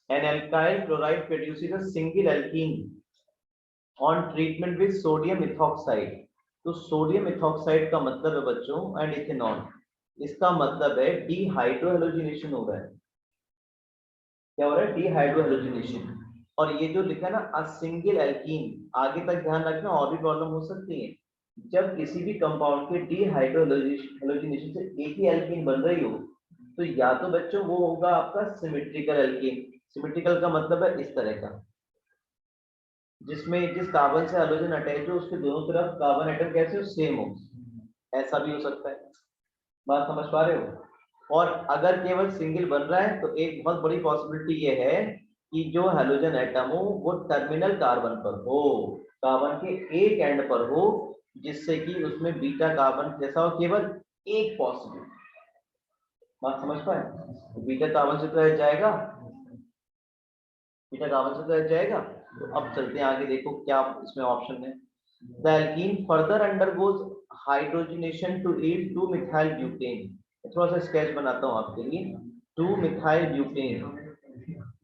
N alkyl chloride produces a single alkene on treatment with sodium ethoxide. तो sodium ethoxide का मतलब है बच्चों एंड इथेनॉल, इसका मतलब है डीहाइड्रोहेलोजिनेशन हो रहा है। क्या हो रहा है? डीहाइड्रोहेलोजिनेशन। और ये जो लिखा है ना अ सिंगल एल्कीन, आगे तक ध्यान रखना, और भी प्रॉब्लम हो सकती है। जब किसी भी कंपाउंड के डीहाइड्रोहेलोजिनेशन से एक ही एल्कीन बन रही हो, तो या तो बच्चों वो होगा आपका सिमेट्रिकल एल्कीन। सिमेट्रिकल का मतलब है इस तरह का, जिसमें जिस कार्बन से हाइड्रोजन अटैच हो उसके दोनों तरफ कार्बन एटम कैसे हो? सेम हो। ऐसा भी हो सकता है। बात समझ पा रहे हो? और अगर केवल सिंगल बन रहा है तो एक बहुत बड़ी पॉसिबिलिटी ये है कि जो हाइड्रोजन एटम हो वो टर्मिनल कार्बन पर हो, कार्बन के एक एंड पर हो, जिससे कि उसमें बीटा कार्बन जैसा हो, केवल एक पॉसिबल। बात समझ पाए? तो बीटा कार्बन से तो रह जाएगा, बीटा कार्बन से तो रह जाएगा। तो अब चलते हैं आगे, देखो क्या इसमें ऑप्शन है। The alkene further undergoes hydrogenation to yield 2 methyl butane. थोड़ा सा स्केच बनाता हूँ आपके लिए। 2 methyl butane,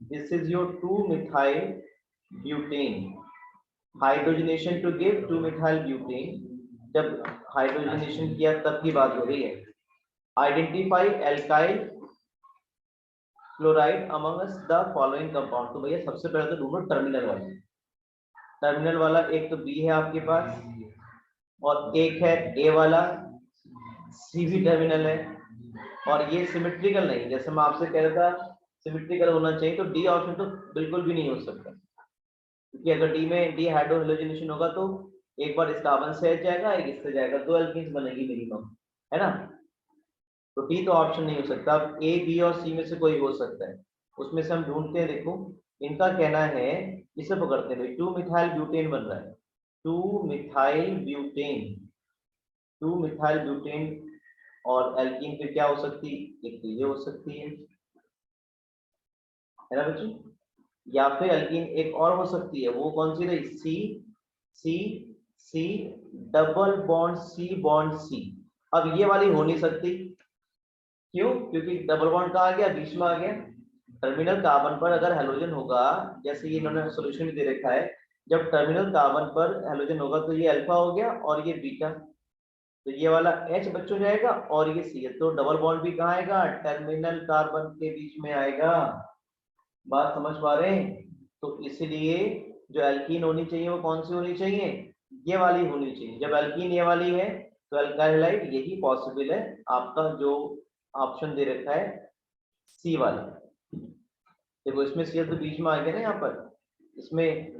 this is your 2 methyl butane. Hydrogenation to give 2 methyl butane, जब हाइड्रोजनेशन किया तब की बात हो रही है। Identify alkyl chloride amongst the following compound. तो भैया सबसे पहले तो ढूंढो टर्मिनल वाला। टर्मिनल वाला एक तो बी है आपके पास, और एक है ए वाला, सी भी टर्मिनल है। और ये सिमेट्रिकल नहीं, जैसे मैं आपसे कह रहा था सिमेट्रिकल होना चाहिए, तो डी ऑप्शन तो बिल्कुल भी नहीं हो सकता, क्योंकि अगर डी में डी हाइड्रोहेलोजिनेशन होगा तो एक बार इस कार्बन से हट जाएगा, एक इससे जाएगा, 2 एल्कीन्स बनेगी मिनिमम, है ना। तो डी तो ऑप्शन नहीं हो सकता। अब ए बी और सी में से कोई हो सकता है, उसमें से हम ढूंढते हैं। देखो इनका कहना है, इसे पकड़ते हैं भाई, 2 मिथाइल ब्यूटेन बन रहा है, 2 मिथाइल ब्यूटेन, 2 मिथाइल ब्यूटेन। और एल्कीन फिर क्या हो सकती है? एक तो ये हो सकती है ना बच्चों, या फिर एल्कीन एक और हो सकती है, वो कौन सी रही? C C C double bond C bond C. अब ये वाली हो नहीं सकती, क्यों? क्योंकि डबल बॉन्ड कहाँ आ गया? बीच में आ गया। टर्मिनल कार्बन पर अगर हेलोजन होगा, जैसे ये इन्होंने सॉल्यूशन भी दे रखा है, जब टर्मिनल कार्बन पर हेलोजन होगा तो ये अल्फा हो गया और ये बीटा, तो ये वाला H बच्चों जाएगा और ये सी है, तो डबल बॉन्ड भी कहाँ आएगा? टर्मिनल कार्बन के बीच में आएगा। बात समझ पा रहे हैं? तो इसलिए जो एल्कीन होनी चाहिए वो कौन सी होनी चाहिए? ये वाली होनी चाहिए। जब एल्कीन ये वाली है तो अल्काइल हैलाइड यही पॉसिबल है, आपका जो ऑप्शन दे रखा है सी वाला। देखो इसमें सी तो बीच में आ गया ना यहाँ पर, इसमें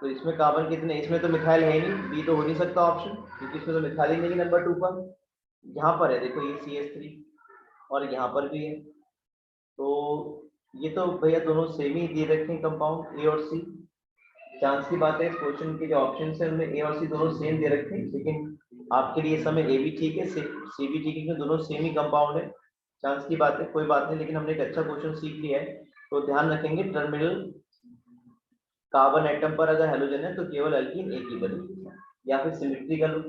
तो इसमें कार्बन कितने? इसमें तो मिथाइल है ही नहीं, बी तो हो नहीं सकता ऑप्शन, क्योंकि इसमें तो मिथाइल ही नहीं नंबर 2 पर। यहाँ पर है देखो ये CH3 और यहाँ पर भी है, तो ये तो भैया दोनों सेम ही दे रखे हैं कंपाउंड ए और सी। चांस की बात है इस क्वेश्चन के जो ऑप्शन है उनमें ए और सी दोनों सेम दे रखे हैं, लेकिन आपके लिए इस समय ए भी ठीक है, सी भी ठीक है, क्योंकि दोनों सेम ही कंपाउंड है। चांस की बात है, कोई बात नहीं, लेकिन हमने एक अच्छा क्वेश्चन सीख लिया है। तो ध्यान रखेंगे टर्मिनल कार्बन एटम पर अगर हेलोजन है तो केवल एल्कीन एक ही बनेगी, या फिर सिमेट्रिकल,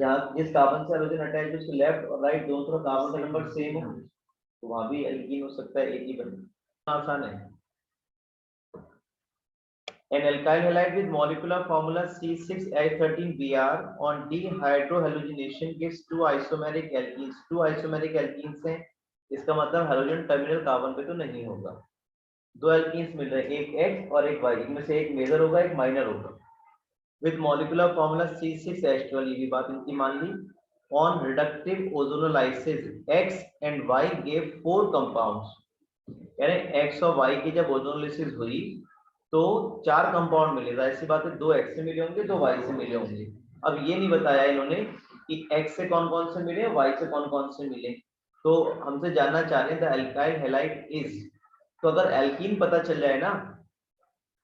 जहाँ जिस कार्बन से हेलोजन अटैच है उसके लेफ्ट और राइट दोनों तरफ कार्बन का नंबर सेम हो, तो वहां भी एल्कीन हो सकता है, एक ही बने। आसान है। An alkyl halide with molecular formula C6H13Br on dehydrohalogenation gives 2 isomeric alkenes। 2 isomeric alkenes हैं, इसका मतलब हेलोजन टर्मिनल कार्बन पे तो नहीं होगा। 2 एल्कीन्स मिल रहे हैं, एक X और एक Y, इनमें से एक मेजर होगा एक माइनर होगा। With molecular formula C6H12, ये भी बात इनकी मान ली। On reductive ozonolysis X and Y gave 4 compounds। यानी X और Y की जब ओजोनोलिसिस हुई तो 4 कंपाउंड मिले। ऐसी बात है, 2 X से मिले होंगे, 2 Y से मिले होंगे। अब ये नहीं बताया इन्होंने कि X से कौन कौन से मिले, Y से कौन कौन से मिले, तो हमसे जानना चाह रहे हैं द एल्काइल हैलाइड इज। तो अगर एल्कीन पता चल जाए ना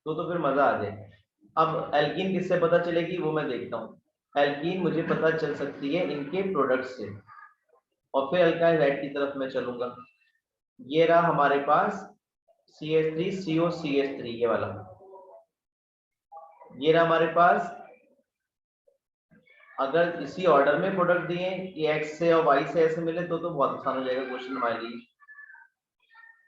तो फिर मजा आ जाए। अब एल्कीन किससे पता चलेगी वो मैं देखता हूँ। एल्कीन मुझे पता चल सकती है इनके प्रोडक्ट से, और फिर अल्काइल हैलाइड की तरफ मैं चलूंगा। ये रहा हमारे पास CH3COCH3, ये वाला। ये रहा हमारे पास, अगर इसी ऑर्डर में प्रोडक्ट दिए कि X से और Y से ऐसे मिले तो बहुत आसान हो जाएगा क्वेश्चन हमारे लिए।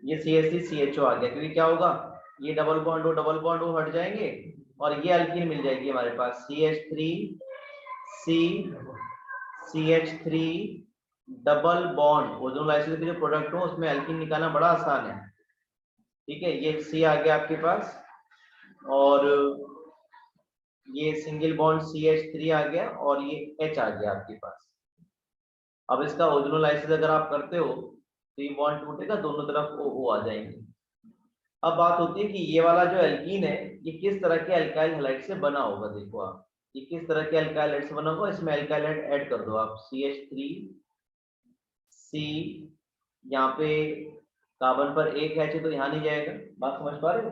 ये CH3CHO आ गया, क्योंकि क्या होगा, ये डबल बॉन्ड वो हट जाएंगे और ये अल्कीन मिल जाएगी हमारे पास, CH3CH3 double bond. Ozone lysis के जो प्रोडक्ट हो उसमें अल्कीन निकालना बड़ा आसान है, ठीक है। ये C आ गया आपके पास और ये सिंगल बॉन्ड CH3 आ गया और ये H आ गया आपके पास। अब इसका ओजोनोलाइसिस अगर आप करते हो तो ये बॉन्ड टूटेगा, दोनों तरफ OO आ जाएंगे। अब बात होती है कि ये वाला जो एल्कीन है ये किस तरह के अल्काइल हैलाइड से बना होगा। देखो आप, ये किस तरह के अल्काइल हैलाइड से बना होगा, इसमें अल्काइल हैलाइड ऐड कर दो आप, CH3C, यहाँ पे कार्बन पर एक H है तो यहाँ नहीं जाएगा, बात समझ पा रहे हो,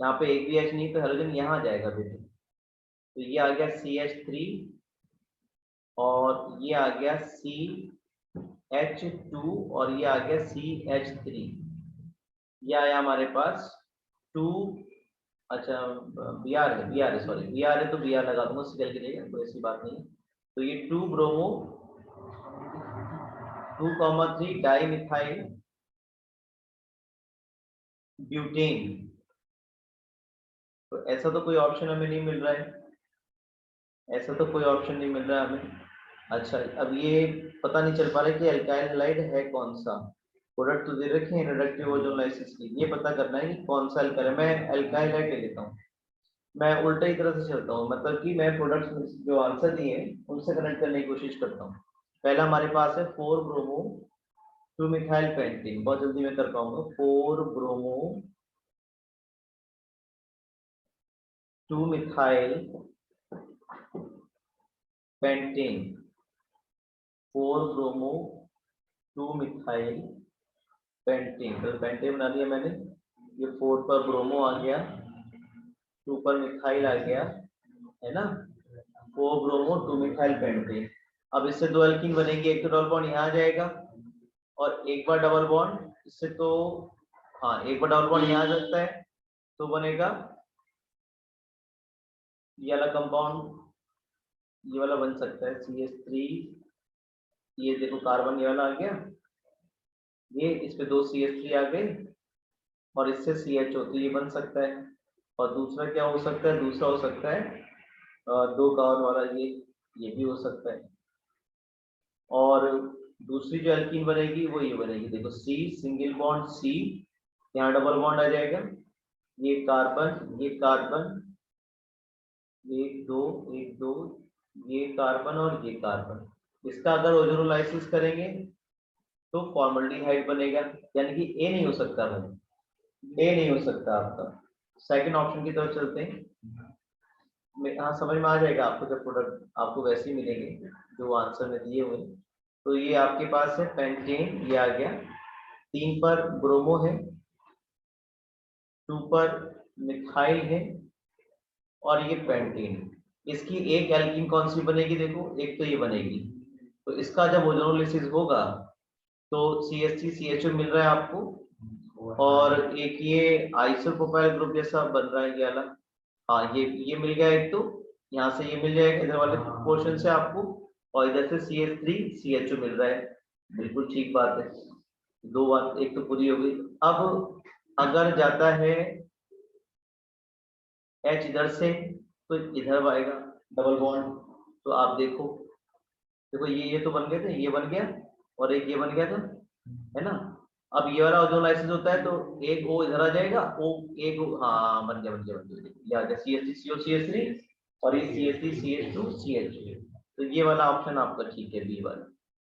यहाँ पे एक भी H नहीं तो हाइड्रोजन यहाँ जाएगा बेटे। तो ये आ गया CH3 और ये आ गया CH2 और ये आ गया CH3। ये आया हमारे पास 2, अच्छा Br है सॉरी, Br है तो Br लगा दूंगा सिकल के लिए, कोई ऐसी बात नहीं। तो ये 2 ब्रोमो 2,3 डाई मिथाइल ब्यूटेन। तो ऐसा तो कोई ऑप्शन हमें नहीं मिल रहा है, ऐसा तो कोई ऑप्शन नहीं मिल रहा है हमें। अच्छा, अब ये पता नहीं चल पा रहा है कि अल्काइल हैलाइड है कौन सा। प्रोडक्ट तो दे रखे हैं रिडक्टिव ओजोनलाइसिस की, ये पता करना है कि कौन सा अल्काइल है। मैं अल्काइल हैलाइड ले लेता हूँ, मैं उल्टा ही तरह से चलता हूँ, मतलब कि मैं प्रोडक्ट्स जो आंसर दिए हैं उनसे कनेक्ट करने की कोशिश करता हूँ। पहला हमारे पास है 4 ब्रोमो 2 मिथाइल पेंटीन, बहुत जल्दी मैं कर पाऊंगा। 4 bromo 2 methyl pentene, 4 bromo 2 methyl pentene, तो पेंटीन बना दिया मैंने। ये 4 पर ब्रोमो आ गया, 2 पर मिथाइल आ गया, है ना, 4 ब्रोमो 2 मिथाइल पेंटीन। अब इससे 2 एल्कीन बनेगी, एक तो डबल बॉन्ड यहाँ आ जाएगा और एक बार डबल बॉन्ड इससे, तो हाँ एक बार डबल बॉन्ड यहाँ आ सकता है तो बनेगा ये वाला कंपाउंड, ये वाला बन सकता है CH3, ये देखो कार्बन ये वाला आ गया, ये इस पे 2 CH3 आ गए और इससे CHO, तो ये बन सकता है। और दूसरा क्या हो सकता है, दूसरा हो सकता है 2 कार्बन वाला, ये भी हो सकता है। और दूसरी जो एल्कीन बनेगी वो ये बनेगी, देखो C सिंगल बॉन्ड C, यहाँ डबल बॉन्ड आ जाएगा, ये कार्बन 1 2 1 2, ये कार्बन और ये कार्बन। इसका अगर ओजोनोलाइसिस करेंगे तो फॉर्मल्डिहाइड बनेगा, यानी कि ए नहीं हो सकता भाई, ए नहीं हो सकता आपका। सेकंड ऑप्शन की तरफ चलते हैं, हाँ समझ में आ जाएगा आपको, जब प्रोडक्ट आपको वैसे ही मिलेंगे जो आंसर में दिए हुए। तो ये आपके पास है पेंटेन, ये आ गया, 3 पर ब्रोमो है, 2 पर मिथाइल है और ये पेंटेन। इसकी एक एल्कीन कौन सी बनेगी, देखो एक तो ये बनेगी, तो इसका जब ओजोनोलिसिस होगा तो CH3CHO मिल रहा है आपको, और एक ये आइसोप्रोपाइल ग्रुप जैसा बन रहा है ये वाला, हाँ ये मिल गया एक, तो यहाँ से ये मिल जाएगा इधर वाले पोर्शन से आपको, और इधर से CH3CHO मिल रहा है, बिल्कुल ठीक बात है, 2 बात एक तो पूरी हो गई। अब अगर जाता है H इधर से तो इधर आएगा डबल बॉन्ड, तो आप देखो ये तो बन गए थे, ये बन गया और एक ये बन गया था, है ना। अब ये वाला ओजोनलाइसिस होता है तो एक O इधर आ जाएगा, O एक O, हाँ बन गया ये आ गया CH3COCH3 और ये CH3CH2CH, तो ये वाला ऑप्शन आपका ठीक है, बी वाला।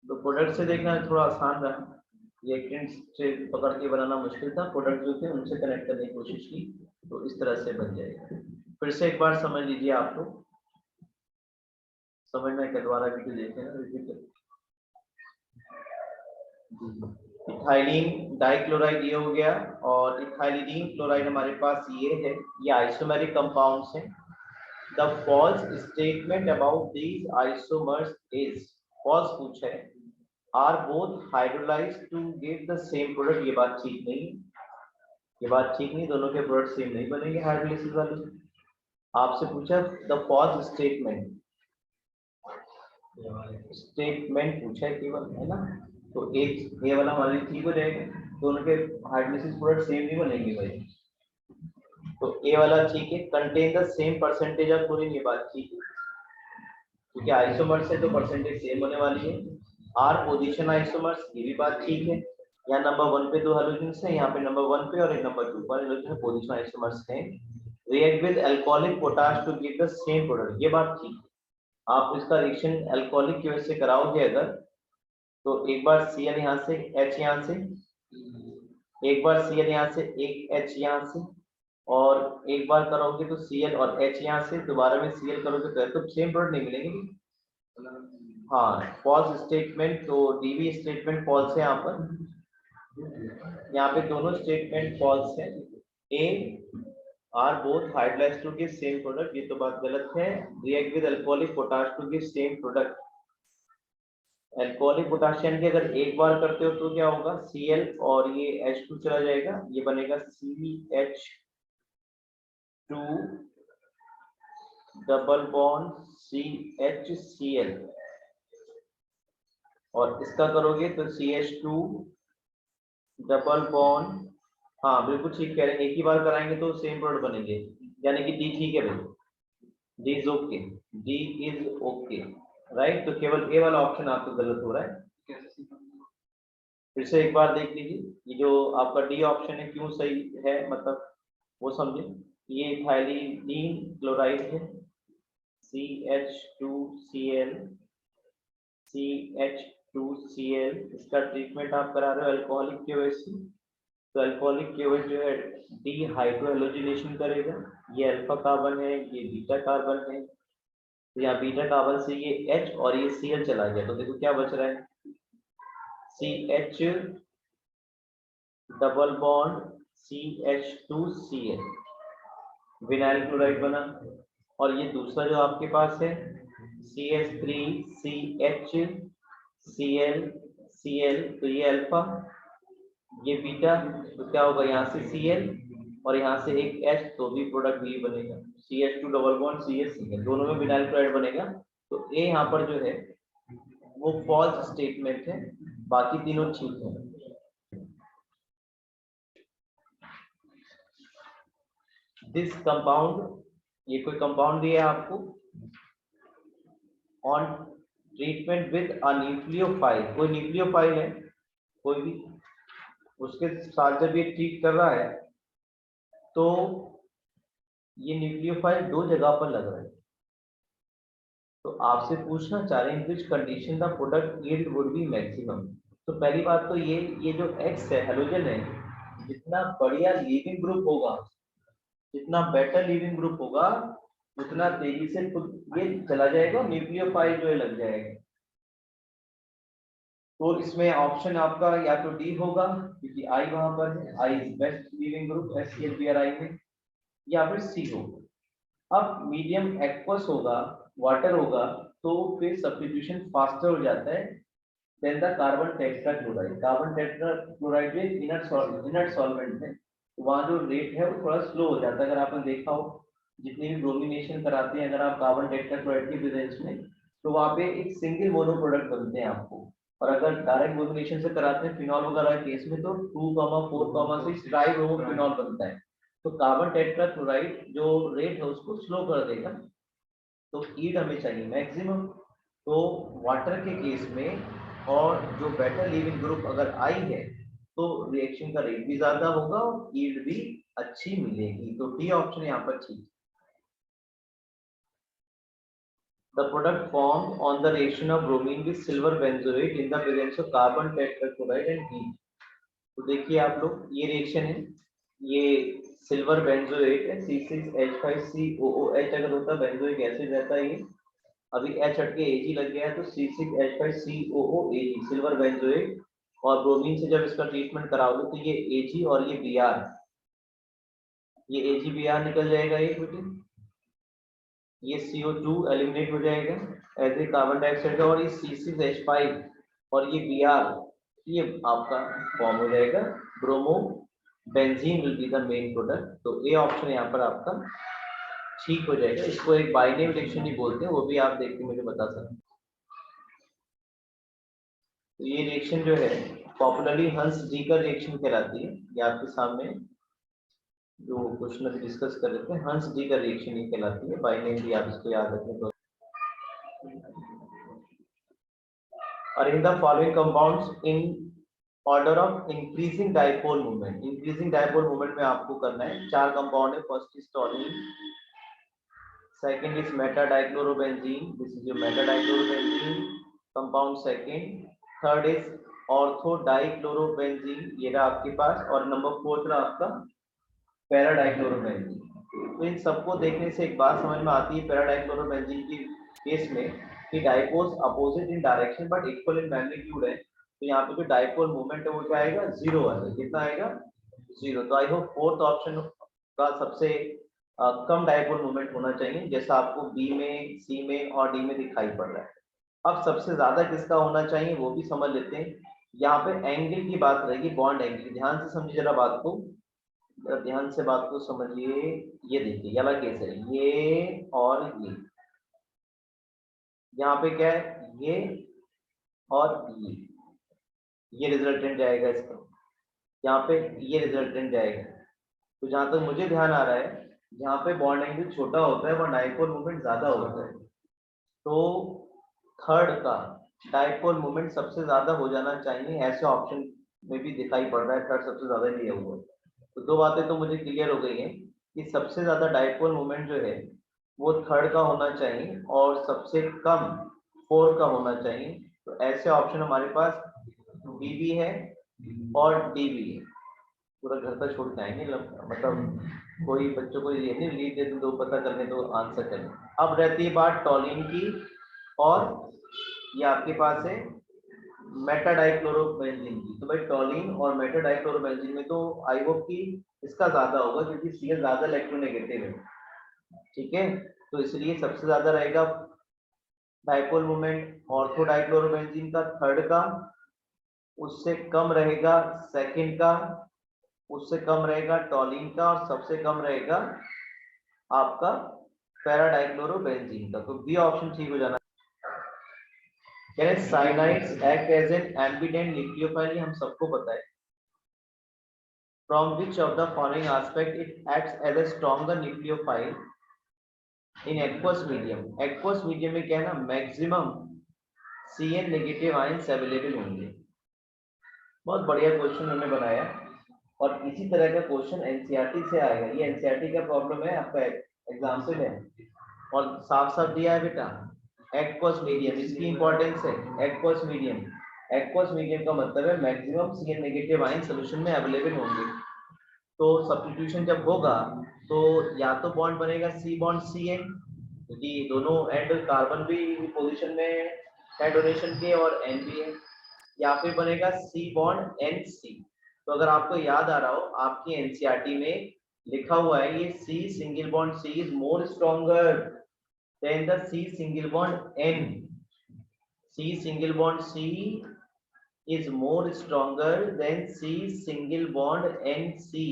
तो प्रोडक्ट से देखना थोड़ा आसान रहा, ये से पकड़ के बनाना मुश्किल था, प्रोडक्ट जो थे उनसे कनेक्ट करने की कोशिश की तो इस तरह से बन जाएगा। फिर से एक बार समझ लीजिए, आप लोग समझना है, दोबारा वीडियो देखें ना, रिपीट। इथाइलिन डाइक्लोराइड ये हो गया, और इथाइलिन क्लोराइड हमारे पास ये है, ये आइसोमेरिक कंपाउंड्स हैं। The false statement about these isomers is, false पूछा है, are both hydrolysed to give the same product, ये बात ठीक नहीं, ये बात ठीक नहीं, दोनों के प्रोडक्ट सेम नहीं बनेंगे हाइड्रोलाइसिस वाले। आपसे पूछा द फॉल्स स्टेटमेंट पूछा है केवल, है ना, तो एक ये वाला हमारे ठीक हो जाएगा। दोनों के हाइड्रोलिसिस प्रोडक्ट सेम नहीं बनेंगे भाई। तो ए वाला ठीक है, contain the same percentage of chlorine, ये बात ठीक है क्योंकि आइसोमर्स है तो परसेंटेज सेम होने वाली है। आर पोजीशन आइसोमर्स, ये भी बात ठीक है। यहाँ नंबर 1 पे 2 हैलोजेंस हैं, यहाँ पे नंबर 1 पे और एक नंबर 2 पर हैलोजन पोजीशन आइसोमर्स हैं। React with alcoholic potash to give the same product, ये बात ठीक है। आप इसका रिएक्शन अल्कोहलिक की वजह से कराओगे अगर, तो एक बार Cl यहाँ से, H यहाँ से, एक बार Cl यहाँ से, एक H यहाँ से, और एक बार करोगे तो Cl और H यहाँ से, दोबारा में Cl करोगे तो सेम प्रोडक्ट नहीं मिलेंगे। हाँ, फॉल्स स्टेटमेंट, तो डीवी स्टेटमेंट फॉल्स है यहाँ पर, यहाँ पे दोनों स्टेटमेंट फॉल्स है। A are both hydrolysed to give same product, ये तो बात गलत है। React with alcoholic potash to give same product, alcoholic potassium की अगर एक बार करते हो तो क्या होगा, Cl और ये H2 चला जाएगा, ये बनेगा CH2 डबल बॉन्ड CHCl, और इसका करोगे तो CH2 डबल बॉन्ड, हाँ बिल्कुल ठीक कह रहे हैं, एक ही बार कराएंगे तो सेम प्रोडक्ट बनेंगे, यानी कि D ठीक है भाई, D is okay, D is okay, right. तो केवल ए वाला ऑप्शन आपको गलत हो रहा है। फिर से एक बार देख लीजिए, ये जो आपका डी ऑप्शन है क्यों सही है, मतलब वो समझे। ये इथाइलिन क्लोराइड है, CH2Cl, CH2Cl, इसका ट्रीटमेंट आप करा रहे हो अल्कोहलिक की वजह से, तो अल्कोहलिक की वजह जो है डी हाइड्रोहेलोजिनेशन करेगा, ये अल्फा कार्बन है, ये बीटा कार्बन है, तो यहाँ बीटा कार्बन से ये H और ये Cl चला गया, तो देखो क्या बच रहा है, CH double bond CH2Cl, vinyl chloride बना। और ये दूसरा जो आपके पास है CH3CHCl, तो ये अल्फा, ये बीटा, तो क्या होगा यहाँ से Cl और यहाँ से एक H, तो भी प्रोडक्ट भी बनेगा, CH2 डबल बॉन्ड CHCl, दोनों में विनाइल क्लोराइड बनेगा। तो ए यहाँ पर जो है वो फॉल्स स्टेटमेंट है, बाकी तीनों ठीक है। दिस कंपाउंड, ये कोई कंपाउंड दिया है आपको, on treatment with a nucleophile, कोई न्यूक्लियोफाइल है कोई भी, उसके साथ जब ये ट्रीट कर रहा है तो ये न्यूक्लियोफाइल दो जगह पर लग रहा है, तो आपसे पूछना चाह रहे हैं which condition the product yield would be maximum. तो पहली बात तो ये जो X है हैलोजन है, जितना बढ़िया लीविंग ग्रुप होगा, जितना बेटर लीविंग ग्रुप होगा, उतना तेजी से ये चला जाएगा, न्यूक्लियोफाइल जो है लग जाएगा। तो इसमें ऑप्शन आपका या तो डी होगा क्योंकि I वहां पर है, I is best leaving group HCl-Br में, या फिर C होगा। अब मीडियम एक्वस होगा, वाटर होगा, तो फिर सब्स्टिट्यूशन फास्टर हो जाता है then the carbon tetrachloride. Carbon tetrachloride में इनर्ट सॉल्वेंट है, तो वहाँ जो रेट है वो थोड़ा स्लो हो जाता है। अगर आपने देखा हो जितनी भी ब्रोमिनेशन कराते हैं अगर आप कार्बन टेट्राक्लोराइड की प्रेजेंस में, तो वहाँ पे एक सिंगल मोनो प्रोडक्ट बनते हैं आपको, और अगर डायरेक्ट ब्रोमिनेशन से कराते हैं फिनॉल वगैरह केस में तो 2,4,6 ट्राइब्रोमोफिनॉल बनता है। तो कार्बन टेट्राक्लोराइड जो रेट है उसको स्लो कर देगा, तो ईल्ड हमें चाहिए मैक्सिमम। तो वाटर के केस में और जो बेटर लीविंग ग्रुप अगर I है तो रिएक्शन का रेट भी ज्यादा होगा और ईल्ड भी अच्छी मिलेगी, तो डी ऑप्शन यहाँ पर ठीक। The product formed on the reaction of bromine with silver benzoate in the presence of carbon tetrachloride and heat। तो देखिए आप लोग, ये रिएक्शन है, ये सिल्वर बेंजोएट है, C6H5COOH अगर होता बेंजोइक एसिड रहता है, ये अभी H हट के Ag लग गया है तो C6H5COOAg सिल्वर बेंजोएट, और ब्रोमीन से जब इसका ट्रीटमेंट कराओगे तो ये Ag और ये Br, ये AgBr निकल जाएगा एक बेटे, ये CO2 एलिमिनेट हो जाएगा एज ए कार्बन डाइऑक्साइड, और ये C6H5 और ये Br, ये आपका फॉर्म हो जाएगा bromo benzene will be the main product. तो ए ऑप्शन यहाँ पर आपका ठीक हो जाएगा। इसको एक बाइनेम रिएक्शन ही बोलते हैं, वो भी आप देख के मुझे बता सकते हैं। तो ये रिएक्शन जो है पॉपुलरली हंस जीकर रिएक्शन कहलाती है। ये आपके सामने जो क्वेश्चन अभी डिस्कस कर रहे थे, हंस जीकर रिएक्शन ये कहलाती है। बाय नेम भी आप इसको याद रखें तो। और in the following compounds in order of increasing dipole movement. Increasing dipole movement में आपको करना है, 4 कंपाउंड है। First is टॉलिन, second is Meta dichlorobenzene, this is your Meta dichlorobenzene compound second. Third is ortho dichlorobenzene, ये रहा आपके पास। और number 4 रहा आपका पैरा डाइक्लोरोबेंजीन। तो इन सबको देखने से एक बात समझ में आती है पैरा डाइक्लोरोबेंजीन की केस में कि dipoles opposite in direction but equal in magnitude है। तो यहाँ पे जो डाइपोल मूवमेंट है वो क्या आएगा, 0 आएगा। कितना आएगा, 0। तो आई होप फोर्थ ऑप्शन का सबसे कम डाइपोल मूवमेंट होना चाहिए, जैसा आपको बी में, सी में और डी में दिखाई पड़ रहा है। अब सबसे ज्यादा किसका होना चाहिए वो भी समझ लेते हैं। यहाँ पे एंगल की बात रहेगी, बॉन्ड एंगल। ध्यान से समझिए जरा बात को, ध्यान से बात को समझिए। ये देखिए ये वाला केस है, ये और यहाँ पे क्या है, ये और ये रिजल्टेंट जाएगा इसका, यहाँ पे ये रिजल्टेंट जाएगा। तो जहां तक मुझे ध्यान आ रहा है, जहाँ पे बॉन्ड एंगल छोटा होता है वह डाइपोल मूवमेंट ज्यादा होता है। तो थर्ड का डाइपोल मूवमेंट सबसे ज्यादा हो जाना चाहिए, ऐसे ऑप्शन में भी दिखाई पड़ रहा है थर्ड सबसे ज्यादा लिया हुआ है। तो 2 बातें तो मुझे क्लियर हो गई हैं कि सबसे ज्यादा डाइपोल मूवमेंट जो है वो थर्ड का होना चाहिए और सबसे कम 4 का होना चाहिए। तो ऐसे ऑप्शन हमारे पास बी भी है और डी भी है। पूरा घर पर छोड़ के आएंगे, मतलब कोई बच्चों को ये नहीं लीव दे दो पता करने तो आंसर करें। अब रहती है बात टॉलिन की, और ये आपके पास है मेटा डाइक्लोरोबेंजीन की। तो भाई टॉलिन और मेटा डाइक्लोरोबेंजीन में तो आई होप कि इसका ज्यादा होगा क्योंकि सी ज्यादा इलेक्ट्रोनेगेटिव है, ठीक है। तो इसलिए सबसे ज्यादा रहेगा डाइपोल मूवमेंट ऑर्थो डाइक्लोरोबेंजीन का थर्ड का, उससे कम रहेगा सेकंड का, उससे कम रहेगा टॉलिन का, और सबसे कम रहेगा आपका पैरा डाइक्लोरोबेंजीन का। तो बी ऑप्शन ठीक हो जाना। Cyanides act as an ambident nucleophile, हम सबको पता है। From which of the following aspect it acts as a stronger nucleophile in aqueous medium. Aqueous medium में क्या है ना, maximum CN negative ions available होंगे। बहुत बढ़िया क्वेश्चन उन्होंने बनाया, और इसी तरह का क्वेश्चन एनसीईआरटी से आएगा। ये एनसीईआरटी का प्रॉब्लम है, आपका एग्जाम्पल है और साफ साफ दिया है बेटा। एक्वस मीडियम, इसकी इंपॉर्टेंस है। एक्वस मीडियम, एक्वस मीडियम का मतलब है maximum CN negative ion solution में अवेलेबल होंगे। तो सब्स्टिट्यूशन जब होगा तो या तो बॉन्ड बनेगा C बॉन्ड CN, क्योंकि दोनों एंड कार्बन भी पोजीशन में है डोनेशन के और N भी है, या फिर बनेगा C बॉन्ड NC। तो अगर आपको याद आ रहा हो, आपकी एनसीईआरटी में लिखा हुआ है ये C single bond C is more stronger than the C single bond N। C single bond C is more stronger than C single bond NC।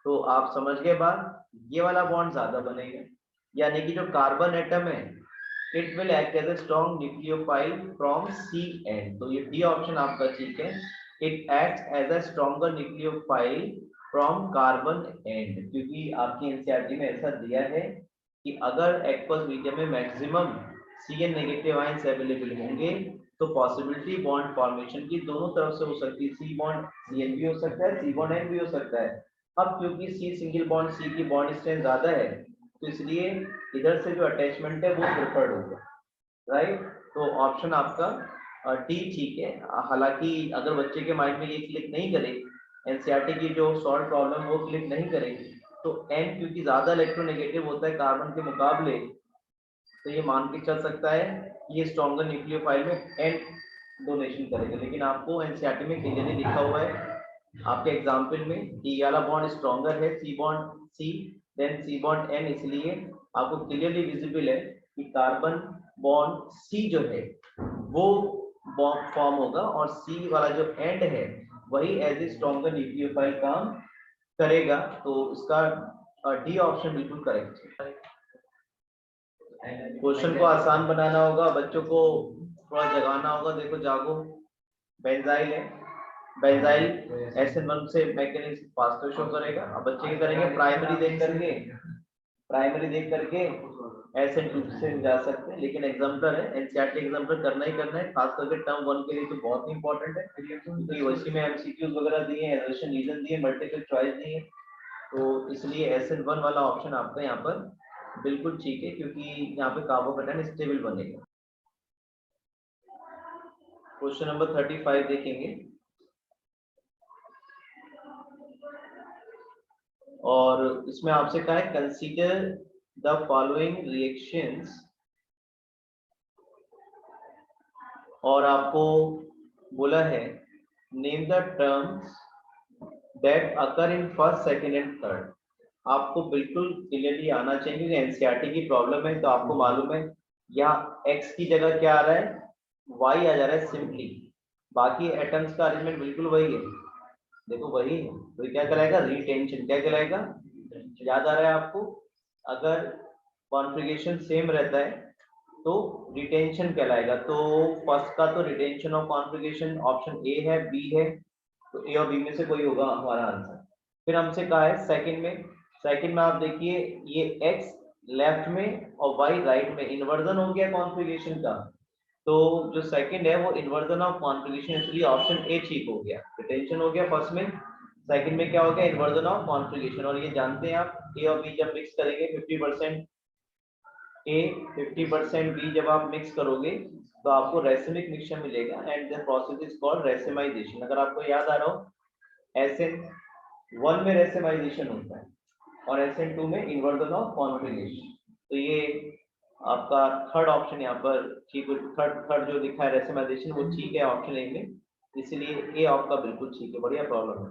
तो आप समझ गए बात, ये वाला बॉन्ड ज्यादा बनेगा, यानी कि जो कार्बन एटम है it will act as a strong nucleophile from CN। तो ये डी ऑप्शन आपका ठीक है, it act as a stronger nucleophile from carbon end, क्योंकि आपकी एनसीईआरटी में ऐसा दिया है कि अगर एक्वस मीडियम में maximum CN negative ions available होंगे तो पॉसिबिलिटी बॉन्ड फॉर्मेशन की दोनों तरफ से हो सकती है। C बॉन्ड CN भी हो सकता है, C बॉन्ड N भी हो सकता है। अब क्योंकि C सिंगल बॉन्ड C की बॉन्ड स्ट्रेंथ ज्यादा है तो इसलिए इधर से जो अटैचमेंट है वो प्रेफर्ड होगा, राइट। तो ऑप्शन आपका डी ठीक है। हालांकि अगर बच्चे के माइंड में ये क्लिक नहीं करे, एनसीईआरटी की जो सॉल्व प्रॉब्लम वो क्लिक नहीं करे, तो N क्योंकि ज्यादा इलेक्ट्रोनेगेटिव होता है कार्बन के मुकाबले, तो ये मान के चल सकता है कि ये स्ट्रॉन्गर न्यूक्लियोफाइल में N डोनेशन करेगा। लेकिन आपको एनसीईआरटी में क्लियरली लिखा हुआ है आपके एग्जाम्पल में डी वाला बॉन्ड स्ट्रॉन्गर है C bond C than C bond N, इसलिए आपको क्लियरली विजिबल है कि कार्बन बॉन्ड C जो है वो बॉन्ड फॉर्म होगा और C वाला जो एंड है वही एज ए स्ट्रॉन्गर न्यूक्लियोफाइल काम करेगा। तो इसका डी ऑप्शन बिल्कुल करेक्ट है। क्वेश्चन को आसान बनाना होगा, बच्चों को थोड़ा जगाना होगा। देखो जागो, बेंजाइल है, बेंजाइल SN1 से मैकेनिज्म पास्टर शो करेगा। अब बच्चे क्या करेंगे, प्राइमरी देख करके SN2 से जा सकते हैं, लेकिन एग्जाम्पलर है, एनसीईआरटी एग्जाम्पलर करना ही करना है, खास करके टर्म 1 के लिए तो बहुत इंपॉर्टेंट है, क्योंकि यूएससी में एमसीक्यूज वगैरह दिए हैं, एजर्शन रीजन दिए, मल्टीपल चॉइस दिए, तो इसलिए SN1 वाला ऑप्शन आपका यहाँ पर बिल्कुल ठीक है, क्योंकि यहाँ पे कार्बोकेटाइन स्टेबल बनेगा। क्वेश्चन नंबर 35 देखेंगे, और इसमें आपसे कहा है कंसीडर द फॉलोइंग रिएक्शंस, और आपको बोला है name the terms that occur in first, second and third. आपको बिल्कुल क्लियरली आना चाहिए, क्योंकि एनसीईआरटी की प्रॉब्लम है, तो आपको मालूम है यहाँ x की जगह क्या आ रहा है, y आ जा रहा है सिंपली, बाकी एटम्स का अरेंजमेंट बिल्कुल वही है, देखो वही है, तो क्या कहलाएगा, रिटेंशन। क्या कहलाएगा, याद आ रहा है आपको, अगर कॉन्फ़िगरेशन सेम रहता है तो रिटेंशन कहलाएगा। तो फर्स्ट का तो retention of configuration option A है, बी है, तो ए और बी में से कोई होगा हमारा आंसर। फिर हमसे कहा है सेकंड में आप देखिए, ये x लेफ्ट में और y राइट में, इन्वर्जन हो गया कॉन्फ़िगरेशन का, तो जो सेकंड है वो इन्वर्जन ऑफ कॉन्फ़िगरेशन, इसलिए ऑप्शन ए ठीक हो गया। रिटेंशन हो गया फर्स्ट में, सेकंड में क्या हो गया, इन्वर्जन ऑफ कॉन्फ़िगरेशन। और ये जानते हैं आप, ए और बी जब मिक्स करेंगे 50% ए 50% बी जब आप मिक्स करोगे तो आपको रेसिमिक मिक्सचर मिलेगा, and the process is called racemisation. अगर आपको याद आ रहा हो, SN1 में रेसिमाइजेशन होता है और SN2 में इन्वर्जन ऑफ कॉन्फ़िगरेशन। तो ये आपका थर्ड ऑप्शन यहाँ पर ठीक, थर्ड जो लिखा है रेसिमाइजेशन वो ठीक है ऑप्शन ए में, इसलिए ए आपका बिल्कुल ठीक है, बढ़िया प्रॉब्लम है।